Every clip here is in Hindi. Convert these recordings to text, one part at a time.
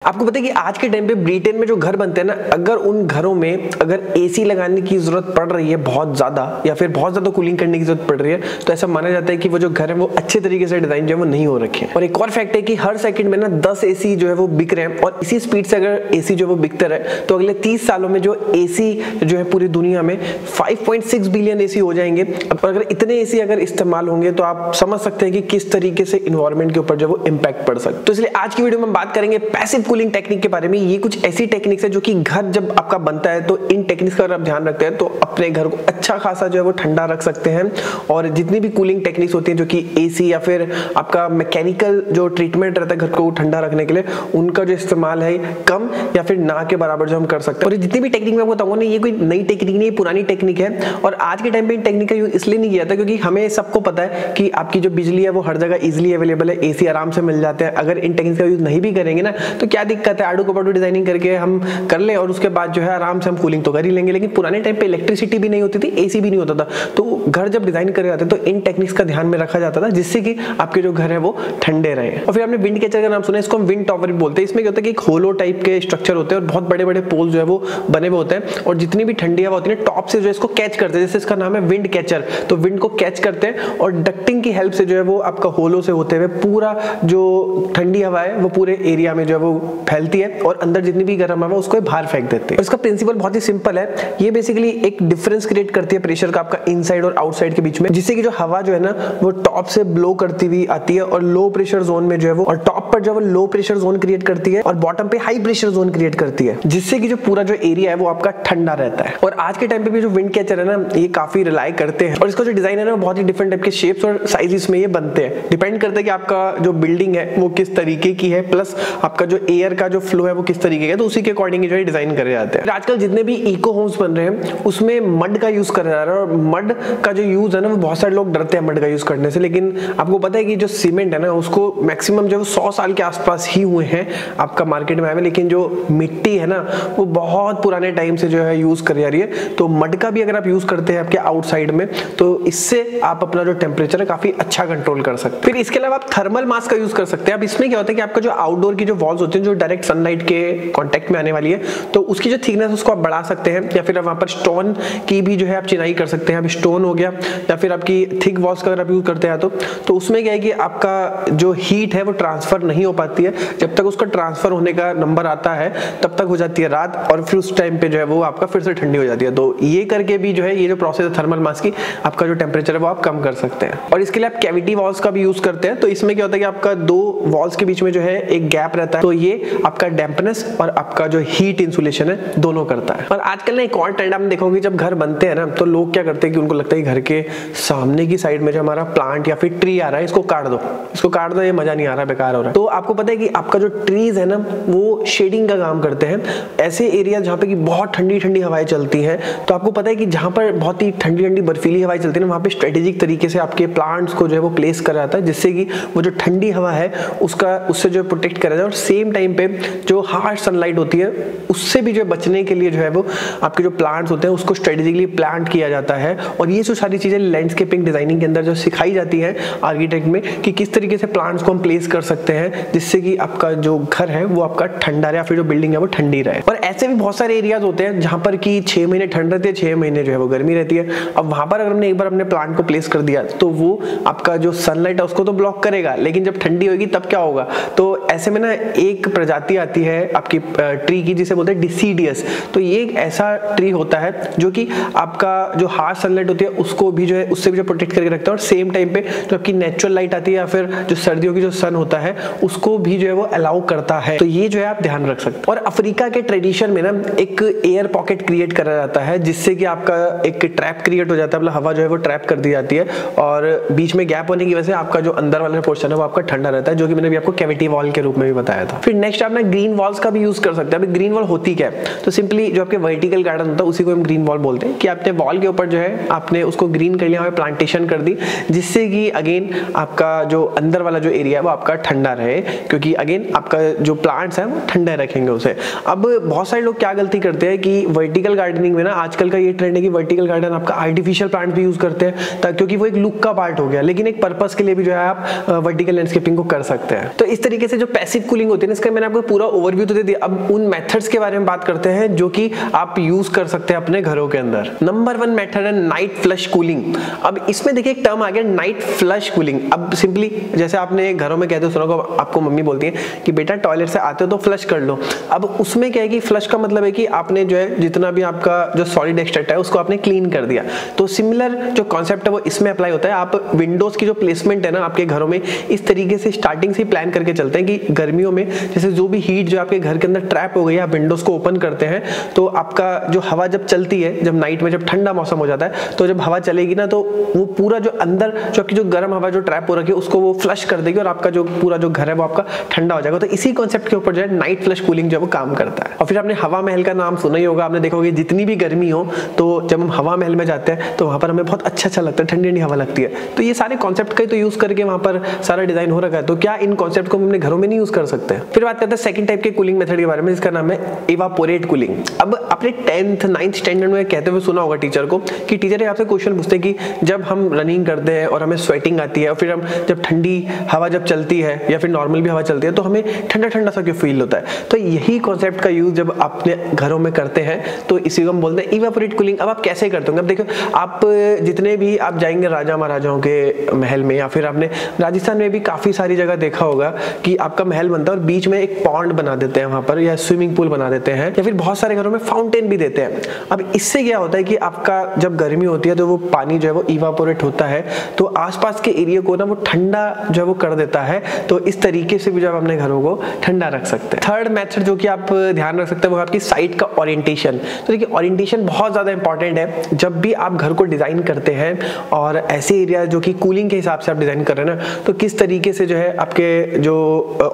आपको पता है कि आज के टाइम पे ब्रिटेन में जो घर बनते हैं ना, अगर उन घरों में अगर एसी लगाने की जरूरत पड़ रही है बहुत ज्यादा, या फिर बहुत ज्यादा कूलिंग करने की जरूरत पड़ रही है, तो ऐसा माना जाता है कि वो जो घर है वो अच्छे तरीके से डिजाइन जो है वो नहीं हो रखे हैं। और एक और फैक्ट है कि हर सेकंड में ना 10 एसी जो है वो बिक रहे हैं, और इसी स्पीड से अगर एसी जो है वो बिकते रहे तो अगले 30 सालों में जो एसी जो है पूरी दुनिया में 5.6 बिलियन एसी हो जाएंगे। अब अगर इतने एसी अगर इस्तेमाल होंगे तो आप समझ सकते हैं कि किस तरीके से इन्वायरमेंट के ऊपर जो वो इम्पैक्ट पड़ सकता है। तो इसलिए आज की वीडियो में हम बात करेंगे पैसिव कूलिंग टेक्निक के बारे में। ये कुछ ऐसी टेक्निक्स है जो कि घर जब आपका बनता है तो इन टेक्निक्स का अगर आप ध्यान रखते हैं तो अपने घर को अच्छा खासा जो है वो ठंडा रख सकते हैं। और जितनी भी कूलिंग टेक्निक्स होती हैं जो कि एसी या फिर आपका मैकेनिकल जो ट्रीटमेंट रहता है घर को ठंडा रखने के लिए, उनका जो इस्तेमाल है कम या फिर ना के बराबर जो हम कर सकते हैं। और जितनी भी टेक्निक मैं बताऊंगा ना, ये कोई नई टेक्निक नहीं, पुरानी टेक्निक है। और आज के टाइम पे इन टेक्निक का यूज इसलिए नहीं किया था क्योंकि हमें सबको पता है कि आपकी जो बिजली है वो हर जगह इजिली अवेलेबल है, एसी आराम से मिल जाते हैं। अगर इन टेक्निक का यूज नहीं भी करेंगे ना तो क्या दिक्कत है, आडू कपाडू डिजाइनिंग करके हम कर ले और उसके बाद जो है आराम से हम कूलिंग तो कर ही लेंगे। लेकिन पुराने टाइम पे इलेक्ट्रिसिटी भी नहीं होती थी, एसी भी नहीं होता था, तो घर जब डिजाइन करे जाते तो इन टेक्निक्स का ध्यान में रखा जाता था जिससे कि आपके जो घर है वो ठंडे रहे। और फिर आपने विंड कैचर का नाम सुना, इसको हम विंड टॉवर भी बोलते हैं। इसमें क्या होता है कि एक होलो टाइप के स्ट्रक्चर होते हैं और बहुत बड़े बड़े पोल जो है वो बने हुए होते हैं, और जितनी भी ठंडी हवा होती है टॉप से जो है इसको कैच करते हैं, जैसे इसका नाम है विंड कैचर। तो विंड को कैच करते हैं और डक्टिंग की हेल्प से जो है वो आपका होलो से होते हुए पूरा जो ठंडी हवा है वो पूरे एरिया में जो है वो फैलती है और अंदर जितनी भी गर्म हवा उसको बाहर फेंक देते हैं। इसका प्रिंसिपल बहुत ही सिंपल है। ये बेसिकली एक डिफरेंस क्रिएट करती है प्रेशर का आपका इनसाइड और आउटसाइड के बीच में, जिससे कि जो हवा जो है ना वो टॉप से ब्लो करती हुई आती है और लो प्रेशर जोन में जो है वो, और टॉप पर जो है लो प्रेशर जोन क्रिएट करती है और बॉटम पे हाई प्रेशर जोन क्रिएट करती है, जिससे कि जो पूरा जो एरिया है वो आपका ठंडा रहता है। और आज के टाइम पे भी जो विंड कैचर है ना ये काफी रिलाई करते हैं, और इसका जो डिजाइन है ना बहुत ही डिफरेंट टाइप के शेप्स और साइजेस में ये बनते हैं। डिपेंड करता है कि आपका जो बिल्डिंग है वो किस तरीके की है, प्लस आपका जो एयर का जो फ्लो है वो किस तरीके का है, तो उसी के अकॉर्डिंग जो है डिजाइन करे जाते हैं। आजकल जितने भी इको होम्स बन रहे हैं उसमें मड का यूज करा जा रहा है, और मड का जो यूज है ना वो बहुत सारे लोग डरते हैं मड का यूज करने से। लेकिन आपको पता है कि जो सीमेंट है ना उसको मैक्सिमम जो 100 साल के आसपास ही हुए हैं आपका मार्केट में आए हुए, लेकिन जो मिट्टी है ना वो बहुत पुराने टाइम से जो है यूज करी जा रही है। तो मड का भी अगर आप यूज करते हैं आपके आउटसाइड में तो इससे आप अपना जो टेम्परेचर है काफी अच्छा कंट्रोल कर सकते हैं। फिर इसके अलावा आप थर्मल मास्क का यूज कर सकते हैं। अब इसमें क्या होता है कि आपका जो आउटडोर की जो वॉल्स होती है जो डायरेक्ट सनलाइट के कॉन्टेक्ट में आने वाली है, तो उसकी जो थिकनेस उसको आप बढ़ा सकते हैं, या फिर आप वहां पर स्टोन की भी जो है आप चिनाई कर सकते हैं। अब स्टोन हो गया या फिर आपकी थिक वॉल्स का अगर आप यूज करते हैं तो उसमें क्या है कि आपका जो हीट है वो ट्रांसफर नहीं हो पाती है। जब तक उसका ट्रांसफर होने का नंबर आता है तब तक हो जाती है रात, और फिर उस टाइम पे जो है वो आपका फिर से ठंडी हो जाती है। तो ये करके भी जो है ये जो प्रोसेस है थर्मल मास्क की, आपका जो टेम्परेचर है वो आप कम कर सकते हैं। और इसके लिए आप कैविटी वॉल्स का भी यूज करते हैं। तो इसमें क्या होता है कि आपका दो वॉल्स के बीच में जो है एक गैप रहता है, तो ये आपका डैम्पनेस और आपका जो हीट इंसुलेशन है दोनों करता है। और आजकल ना एक और ट्रेंड आपने देखोगे, जब घर बनते हैं ना तो लोग क्या करते हैं कि उनको लगता है घर के सामने की साइड में जो हमारा प्लांट या फिर ट्री आ रहा है इसको काट दो, ये मजा नहीं आ रहा, बेकार हो रहा है। तो आपको पता है कि आपका जो ट्रीज है ना वो शेडिंग का काम करते हैं। ऐसे एरिया जहाँ पे कि बहुत ठंडी ठंडी हवाएं चलती हैं, तो आपको पता है कि जहाँ पर बहुत ही ठंडी ठंडी बर्फीली हवाएं चलती है ना वहाँ पे स्ट्रेटेजिक तरीके से आपके प्लांट्स को जो है वो प्लेस करा जाता है, जिससे कि वो जो ठंडी हवा है उससे जो प्रोटेक्ट करा जाए, और सेम टाइम पे जो हार्श सनलाइट होती है उससे भी जो बचने के लिए जो है वो आपके जो प्लांट्स होते हैं उसको स्ट्रेटेजिकली प्लांट किया जाता है। और ये जो सारी चीजें लैंडस्केपिंग डिजाइनिंग के अंदर जो सिखाई जाती है आर्किटेक्ट में कि किस तरीके से प्लांट्स को हम प्लेस कर सकते हैं जिससे कि आपका जो घर है वो आपका ठंडा रहे या फिर जो बिल्डिंग है वो ठंडी रहे। और ऐसे भी बहुत सारे एरियाज होते हैं जहां पर कि 6 महीने ठंड रहती है, 6 महीने जो है वो गर्मी रहती है। अब वहां पर अगर हमने एक बार अपने प्लांट को प्लेस कर दिया तो वो आपका जो सनलाइट है उसको तो ब्लॉक करेगा, लेकिन जब ठंडी होगी तब क्या होगा, तो ऐसे में ना एक प्रजाति आती है आपकी ट्री की जिसे बोलते हैं डिसीडियस। तो ये एक ऐसा ट्री होता है जो कि आपका जो हार्श सनलाइट होती है उसको भी जो है उससे भी जो प्रोटेक्ट करके रखता है, और सेम टाइम पे जो आपकी नेचुरल लाइट आती है या फिर जो सर्दियों की जो सन होता है उसको भी जो है वो अलाउ करता है। तो ये जो है आप ध्यान रख सकते हैं। और अफ्रीका के ट्रेडिशन में ना एक एयर पॉकेट क्रिएट करा जाता है जिससे कि आपका एक ट्रैप क्रिएट हो जाता है, मतलब हवा जो है वो ट्रैप कर दी जाती है, और बीच में गैप होने की वजह से आपका जो अंदर वाला पोर्शन है वो आपका ठंडा रहता है, जो कि मैंने भी आपको कैविटी वॉल के रूप में भी बताया था। फिर नेक्स्ट आप ना ग्रीन वॉल्स का भी यूज कर सकते हैं। अभी ग्रीन वॉल होती क्या है, तो सिंपली जो आपके वर्टिकल गार्डन होता है उसी को हम ग्रीन वॉल बोलते हैं, कि आपने वॉल के ऊपर जो है आपने उसको ग्रीन कर लिया, प्लांटेशन कर दी, जिससे कि अगेन आपका जो अंदर वाला जो एरिया है वो आपका ठंडा रहे, क्योंकि अगेन आपका जो प्लांट्स है वो ठंडा रखेंगे उसे। अब बहुत सारे लोग क्या गलती करते हैं कि वर्टिकल गार्डनिंग में ना आजकल का ये ट्रेंड है कि वर्टिकल गार्डन आपका आर्टिफिशियल प्लांट भी यूज करते हैं, क्योंकि वो एक लुक का पार्ट हो गया, लेकिन एक पर्पस के लिए भी जो है आप वर्टिकल लैंडस्केपिंग को कर सकते हैं। तो इस तरीके से जो पैसिव कूलिंग होती है ना इसका से मैंने आपको पूरा ओवरव्यू तो दे दिया, अब उन मेथड्स के बारे में बात करते हैं जो कि आप यूज कर सकते हैं अपने घरों के अंदर। नंबर 1 मेथड है नाइट फ्लश कूलिंग। अब इसमें देखिए एक टर्म आ गया नाइट फ्लश कूलिंग। अब सिंपली जैसे आपने घरों में कहते हो सुना होगा, आपको मम्मी बोलती है कि बेटा टॉयलेट से आते हो तो फ्लश कर लो। अब उसमें क्या है कि फ्लश का मतलब है कि आपने जो है जितना भी आपका जो सॉलिड एक्सट्रैक्ट है उसको आपने क्लीन कर दिया। तो सिमिलर जो कॉन्सेप्ट है वो इसमें अप्लाई होता है। आप विंडोज की जो प्लेसमेंट है ना आपके घरों में, इस तरीके से स्टार्टिंग से प्लान करके चलते हैं कि गर्मियों में जैसे जो भी हीट जो आपके घर के अंदर ट्रैप हो गई है, आप विंडोज को ओपन करते हैं तो आपका जो हवा जब चलती है, जब नाइट में जब ठंडा मौसम हो जाता है तो जब हवा चलेगी ना तो वो पूरा जो अंदर जो आपकी जो गर्म हवा जो ट्रैप हो रखी है उसको वो फ्लश कर देगी और आपका जो पूरा जो घर है वो आपका ठंडा हो जाएगा। तो इसी कॉन्सेप्ट के ऊपर जो है नाइट फ्लश कूलिंग जो है वो काम करता है। और फिर आपने हवा महल का नाम सुना ही होगा, आपने देखा होगा जितनी भी गर्मी हो तो जब हम हवा महल में जाते हैं तो वहां पर हमें बहुत अच्छा लगता है, ठंडी ठंडी हवा लगती है। तो ये सारे कॉन्सेप्ट का ही तो यूज करके वहां पर सारा डिजाइन हो रखा है, तो क्या इन कॉन्सेप्ट को हम अपने घरों में नहीं यूज कर सकते हैं? फिर बात करते हैं सेकंड टाइप के कूलिंग मेथड के बारे में, जिसका नाम है इवापोरेट कूलिंग। अब अपने 10th 9th स्टैंडर्ड में कहते हुए सुना होगा टीचर को कि टीचर आपसे क्वेश्चन पूछते हैं कि जब हम रनिंग करते हैं और हमें स्वेटिंग आती है और फिर हम जब ठंडी हवा जब चलती है या फिर नॉर्मल भी हवा चलती है तो हमें ठंडा ठंडा सा क्यों फील होता है? तो यही कॉन्सेप्ट का यूज जब अपने घरों में करते हैं तो इसी को हम बोलते हैं इवापोरेट कूलिंग। अब आप कैसे करते होंगे? अब देखो, आप जितने भी आप जाएंगे राजा महाराजाओं के महल में या फिर आपने राजस्थान में भी काफी सारी जगह देखा होगा कि आपका महल बनता है और बीच में एक पॉन्ड बना देते हैं वहां पर, या स्विमिंग पूल बना देते हैं, या फिर बहुत सारे घरों में फाउंटेन भी देते हैं। अब इससे क्या होता है कि आपका जब गर्मी होती है तो वो पानी जो है वो इवापोरेट होता है, तो आसपास के एरिया को ना वो ठंडा जो है वो कर देता है। तो इस तरीके से भी जब अपने घरों को ठंडा रख सकते हैं। थर्ड मेथड जो कि आप ध्यान रख सकते हैं वो आपकी साइट का ओरिएंटेशन। तो देखिए, ओरिएंटेशन बहुत ज्यादा इंपॉर्टेंट है जब भी आप घर को डिजाइन करते हैं और ऐसे एरिया जो कि कूलिंग के हिसाब से आप डिजाइन कर रहे हैं ना, तो किस तरीके से जो है आपके जो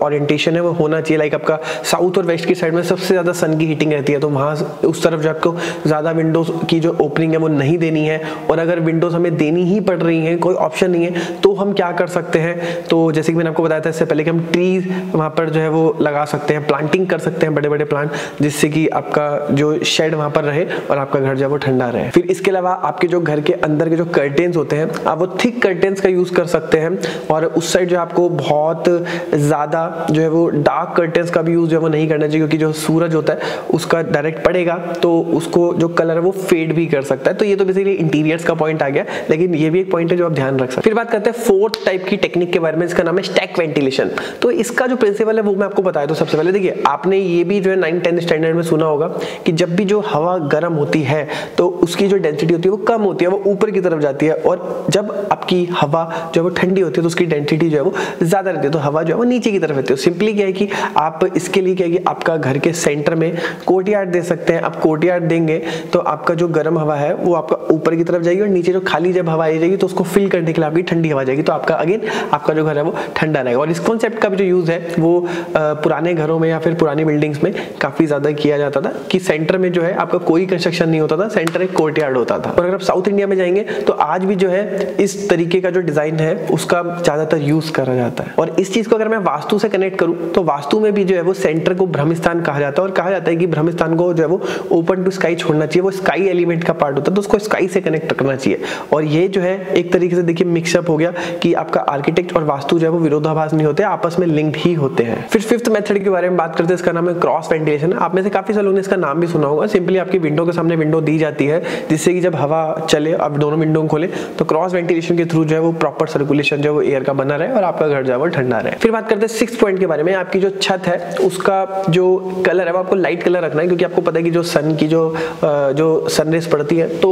ओरिएंटेशन है वो होना चाहिए। लाइक आपका साउथ और वेस्ट की साइड में सबसे ज्यादा सन की हीटिंग रहती है, तो वहां उस तरफ जो आपको ज्यादा विंडोज की जो ओपनिंग है वो नहीं देनी है। और अगर विंडोज हमें देनी ही पड़ रही है, कोई ऑप्शन नहीं है, तो हम क्या कर सकते हैं? तो जैसे कि मैंने आपको बताया था इससे पहले कि हम ट्रीज वहां पर जो है वो लगा सकते हैं, प्लांटिंग कर सकते हैं, बड़े बड़े प्लांट, जिससे कि आपका जो शेड वहां पर रहे और आपका घर जो है वो ठंडा रहे। फिर इसके अलावा आपके जो घर के अंदर के जो कर्टेन्स होते हैं, आप वो थिक कर्टेन्स का यूज कर सकते हैं। और उस साइड जो आपको बहुत ज्यादा जो है वो डार्क कर्टेन्स का भी यूज जो है वो नहीं करना चाहिए, क्योंकि जो सूरज होता है उसका डायरेक्ट पड़ेगा तो उसको जो कलर है वो फेड भी कर सकता है। तो ये तो बेसिकली इंटीरियर्स का पॉइंट आ गया, लेकिन ये भी एक पॉइंट है जो आप ध्यान रख सकते हैं। फिर बात करते हैं फोर्थ टाइप की टेक्निक के बारे में, इसका नाम है स्टैक वेंटिलेशन। तो इसका जो प्रिंसिपल है वो मैं आपको बताया। तो सबसे पहले देखिए, आपने ये भी जो है 9th-10th स्टैंडर्ड में सुना होगा कि जब भी जो हवा गर्म होती है तो उसकी जो डेंसिटी होती है वो कम होती है, वो ऊपर की तरफ जाती है। और जब आपकी हवा जो है वो ठंडी होती है तो उसकी डेंसिटी जो है वो ज्यादा रहती है, तो हवा जो है वो नीचे की तरफ रहती है। सिंपली क्या है कि आप इसके लिए क्या है कि आपका घर के सेंटर में कोर्टयार्ड दे सकते हैं। आप कोर्टयार्ड देंगे तो आपका जो गर्म हवा है वो आपका ऊपर की तरफ जाएगी और नीचे जो खाली जब हवा आई जाएगी तो उसको फिल करने के लिए आपकी ठंडी हवा जाएगी, तो आपका अगेन आपका जो घर है वो ठंडा रहेगा। और इस कॉन्सेप्ट का भी जो यूज है वो पुराने घरों में या फिर पुरानी बिल्डिंग्स में काफी ज्यादा किया जाता था कि सेंटर में जो है आपका कोई कंस्ट्रक्शन नहीं होता था, सेंटर एक कोर्टयार्ड होता था। और अगर आप साउथ इंडिया में जाएंगे तो आज भी जो है इस तरीके का जो डिजाइन है उसका ज्यादातर यूज करा जाता है। और इस चीज को अगर मैं वास्तु से कनेक्ट करूं तो वास्तु में भी जो है वो सेंटर को ब्रह्मस्थान कहा जाता है, और कहा जाता है कि ब्रह्मस्थान को जो है वो ओपन टू स्काई छोड़ना चाहिए, वो स्काई एलिमेंट का पार्ट होता है, तो उसको स्काई से कनेक्ट करना चाहिए। और ये जो है एक तरीके से देखिए मिक्सअप हो गया कि आपका आर्किटेक्ट और वास्तु जो है वो विरोधाभास नहीं होते, आपस में लिंक्ड ही होते हैं। फिर फिफ्थ मेथड के बारे में बात करते हैं, इसका नाम है क्रॉस वेंटिलेशन। आप में से काफी सारे लोगों ने इसका नाम भी सुना होगा। सिंपली आपकी विंडो के सामने विंडो दी जाती है जिससे कि जब हवा चले, आप दोनों विंडो खोले तो क्रॉस वेंटिलेशन के थ्रू जो है वो प्रॉपर सर्कुलेशन जो है वो एयर का बना रहे और आपका घर जो है वो ठंडा रहे। फिर बात करते हैं 6th पॉइंट के बारे में। आपकी जो छत है उसका जो कलर है वो आपको लाइट कलर रखना है, क्योंकि आपको पता है कि जो सन की जो सनरेज पड़ती है तो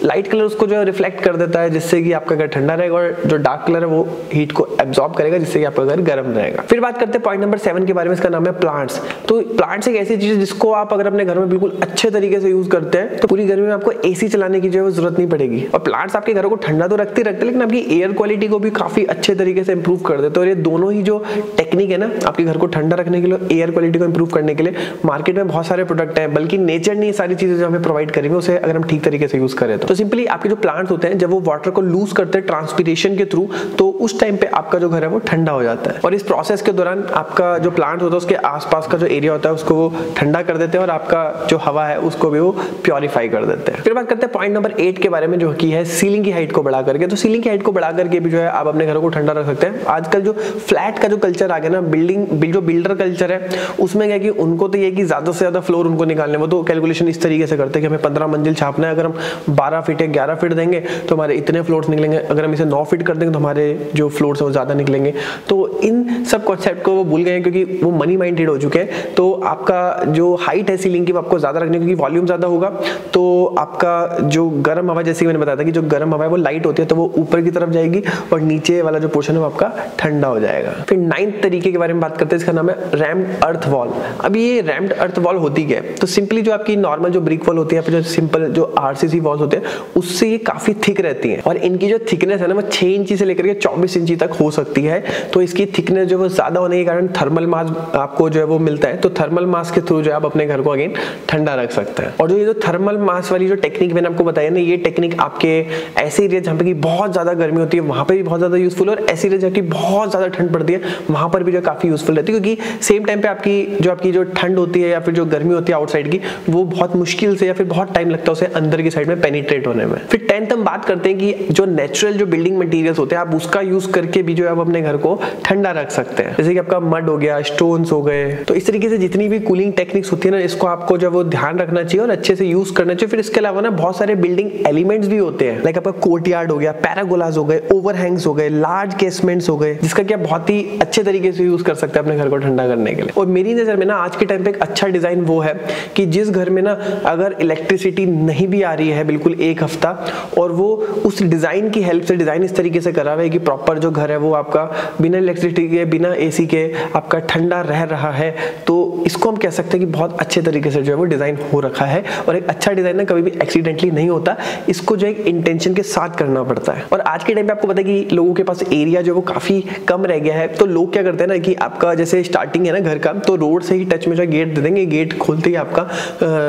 लाइट कलर उसको जो रिफ्लेक्ट कर देता है, जिससे कि आपका घर ठंडा रहेगा, और जो डार्क कलर है वो हीट को एब्जॉर्ब करेगा, जिससे कि आपका घर गर्म रहेगा। फिर बात करते हैं पॉइंट नंबर 7 के बारे में, इसका नाम है प्लांट्स। तो प्लांट्स एक ऐसी चीज है जिसको आप अगर अपने घर में बिल्कुल अच्छे तरीके से यूज करते हैं तो पूरी गर्मी में आपको एसी चलाने की जो है वो जरूरत नहीं पड़ेगी। और प्लांट्स आपके घरों को ठंडा तो रखते लेकिन आपकी एयर क्वालिटी को भी काफी अच्छे तरीके से इंप्रूव कर देते हैं। और ये दोनों ही जो टेक्निक है ना आपके घर को ठंडा रखने के लिए, एयर क्वालिटी को इंप्रूव करने के लिए, मार्केट में बहुत सारे प्रोडक्ट हैं, बल्कि नेचर ने ये सारी चीजें जो हमें प्रोवाइड करेंगे उसे अगर हम ठीक तरीके से यूज करें तो सिंपली आपके जो प्लांट्स होते हैं जब वो वाटर को लूज करते हैं ट्रांसपीरेशन के थ्रू, तो उस टाइम पे आपका जो घर है वो ठंडा हो जाता है। और इस प्रोसेस के दौरान आपका जो प्लांट होता है उसके आसपास का जो एरिया होता है उसको वो ठंडा कर देते हैं और आपका जो हवा है उसको भी वो प्योरीफाई कर देते हैं। फिर बात करते हैं पॉइंट नंबर 8 के बारे में, जो की है सीलिंग की हाइट को बढ़ा करके। तो सीलिंग की हाइट को बढ़ा करके भी जो है आप अपने घरों को ठंडा रख सकते हैं। आजकल जो फ्लैट का जो कल्चर आ गया ना, जो बिल्डर कल्चर है उसमें क्या कि उनको तो ये कि ज्यादा से ज्यादा फ्लोर उनको निकालने, वो तो कैलकुलेशन इस तरीके से करते हैं कि हमें 15 मंजिल छापना है, अगर हम 12 फीट या 11 फीट देंगे तो हमारे इतने फ्लोर्स निकलेंगे, अगर हम इसे 9 फीट कर देंगे तो हमारे जो फ्लोर्स है वो ज्यादा निकलेंगे। तो इन सब कॉन्सेप्ट को वो भूल गए हैं क्योंकि वो मनी माइंडेड हो चुके हैं। तो आपका जो हाइट है सीलिंग की वो आपको ज्यादा रखनी है क्योंकि वॉल्यूम ज्यादा होगा, तो आपका जो गर्म हवा, जैसे मैंने बताया था कि जो गर्म हवा है वो लाइट होती है तो वो ऊपर की तरफ जाएगी और नीचे वाला जो पोर्शन है वो आपका ठंडा हो जाएगा। फिर 9th तरीके के बारे में बात करते हैं, इसका नाम है रैम्ड अर्थ वॉल। अब ये रैम्ड अर्थ वॉल होती क्या है? तो सिंपली जो आपकी नॉर्मल जो ब्रिक वॉल होती है, जो सिंपल जो आरसीसी वॉल्स होते हैं उससे ये काफी थिक रहती है और इनकी जो थिकनेस है ना वो 6 इंची से लेकर के 24 इंची तक हो सकती है। तो इसकी थिकनेस जो वो ज्यादा होने के कारण थर्मल मास आपको जो है वो मिलता है, तो थर्मल मास के थ्रू जो है आप अपने घर को अगेन ठंडा रख सकते हैं। और जो ये जो थर्मल मास वाली जो टेक्निक मैंने आपको बताया ना, ये टेक्निक आपके ऐसे एरिया जहाँ पे की बहुत ज्यादा गर्मी होती है वहां पे भी बहुत ज्यादा यूजफुल है और ऐसे एरिया जहाँ की बहुत ज्यादा ठंड पड़ती है वहां पर भी जो काफी यूजफुल रहती है, क्योंकि सेम टाइम पे आपकी जो ठंड होती है या फिर जो गर्मी होती है आउटसाइड की, वो बहुत मुश्किल से या फिर बहुत टाइम लगता है उसे अंदर की साइड में पेनिट्रेट होने में। फिर 10th हम बात करते हैं कि जो नेचुरल जो बिल्डिंग मटेरियल्स होते हैं आप उसका यूज करके भी जो है आप अपने घर को ठंडा रख सकते हैं, जैसे कि आपका मड हो गया, स्टोन्स हो गए। तो इस तरीके से जितनी भी कूलिंग टेक्निक्स होती है ना, इसको आपको जो वो ध्यान रखना चाहिए और अच्छे से यूज करना चाहिए। फिर इसके अलावा ना बहुत सारे बिल्डिंग एलिमेंट्स भी होते हैं, लाइक आपका कोर्टयार्ड हो गया, पैरागोलास हो गए, ओवरहैंग्स हो गए, लार्ज केसमेंट्स हो गए, जिसका कि आप बहुत ही अच्छे तरीके से यूज कर सकते हैं अपने घर को ठंडा करने के लिए। और मेरी नजर में ना आज के टाइम पे एक अच्छा डिजाइन वो है कि जिस घर में ना अगर इलेक्ट्रिसिटी नहीं भी आ रही है बिल्कुल एक हफ्ता, और वो उस डिजाइन की हेल्प से डिजाइन इस तरीके से करा हुआ है कि प्रॉपर जो घर है वो आपका बिना इलेक्ट्रिसिटी के, बिना एसी के आपका ठंडा रह रहा है, तो इसको हम कह सकते हैं कि बहुत अच्छे तरीके से जो है वो डिजाइन हो रखा है। और एक अच्छा डिजाइन ना कभी भी एक्सीडेंटली नहीं होता, इसको जो एक इंटेंशन के साथ करना पड़ता है। और आज के टाइम पे आपको पता है कि लोगों के पास एरिया जो वो काफी कम रह गया है, तो लोग क्या करते हैं ना कि आपका जैसे स्टार्टिंग है ना घर का, तो रोड से ही टच में जो गेट दे देंगे, गेट खोलते ही आपका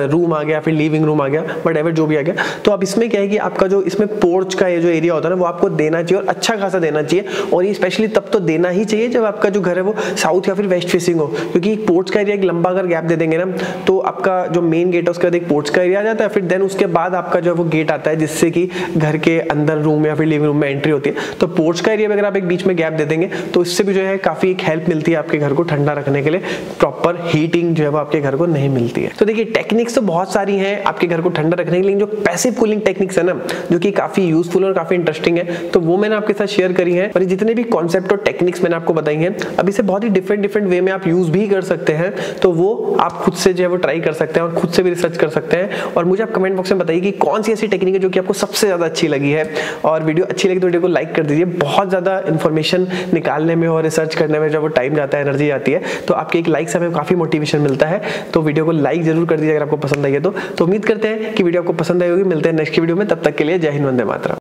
रूम आ गया, फिर लिविंग रूम आ गया, वटएवर जो भी आ गया। तो अब इसमें क्या है कि आपका जो इसमें पोर्च का ये जो एरिया होता है ना वो आपको देना चाहिए और अच्छा खासा देना चाहिए। और ये स्पेशली तब तो देना ही चाहिए जब आपका जो घर है वो साउथ या फिर वेस्ट फेसिंग हो, क्योंकि पोर्च का एरिया एक लंबा अगर गैप दे देंगे ना तो आपका जो मेन गेट है उसके बाद एक पोर्च का एरिया आ जाता है, फिर देन उसके बाद आपका जो है वो गेट आता है जिससे कि घर के अंदर रूम या फिर लिविंग रूम में एंट्री होती है। तो पोर्च का एरिया में अगर आप एक बीच में गैप दे देंगे तो इससे भी जो है काफी एक हेल्प मिलती है आपके घर को ठंडा रखने के लिए, प्रॉपर हीटिंग जो है वो आपके घर को नहीं मिलती है। तो देखिए टेक्निक्स तो बहुत सारी हैं आपके घर को ठंडा रखने के लिए, जो पैसिव कूलिंग टेक्निक्स है ना जो कि काफी यूजफुल और काफी इंटरेस्टिंग है, तो वो मैंने आपके साथ शेयर करी है। और जितने भी कॉन्सेप्ट और टेक्निक्स मैंने आपको बताई हैं, अब इसे बहुत ही डिफरेंट वे में आप यूज भी कर सकते हैं, तो वो आप खुद से जो है वो ट्राई कर सकते हैं और खुद से भी रिसर्च कर सकते हैं। और मुझे आप कमेंट बॉक्स में बताइए कि कौन सी ऐसी टेक्निक है जो कि आपको सबसे ज्यादा अच्छी लगी है। और वीडियो अच्छी लगी तो वीडियो को लाइक कर दीजिए, बहुत ज्यादा इन्फॉर्मेशन निकालने में और रिसर्च करने में जब वो टाइम जाता है, एनर्जी आती है, तो आपके एक लाइक से हमें काफी मोटिवेशन मिलता है। तो वीडियो को लाइक जरूर कर दीजिए अगर आपको पसंद आई है तो उम्मीद करते हैं कि वीडियो आपको पसंद आई होगी। मिलते हैं नेक्स्ट वीडियो में, तब तक के लिए जय हिंद, वंदे मातरम।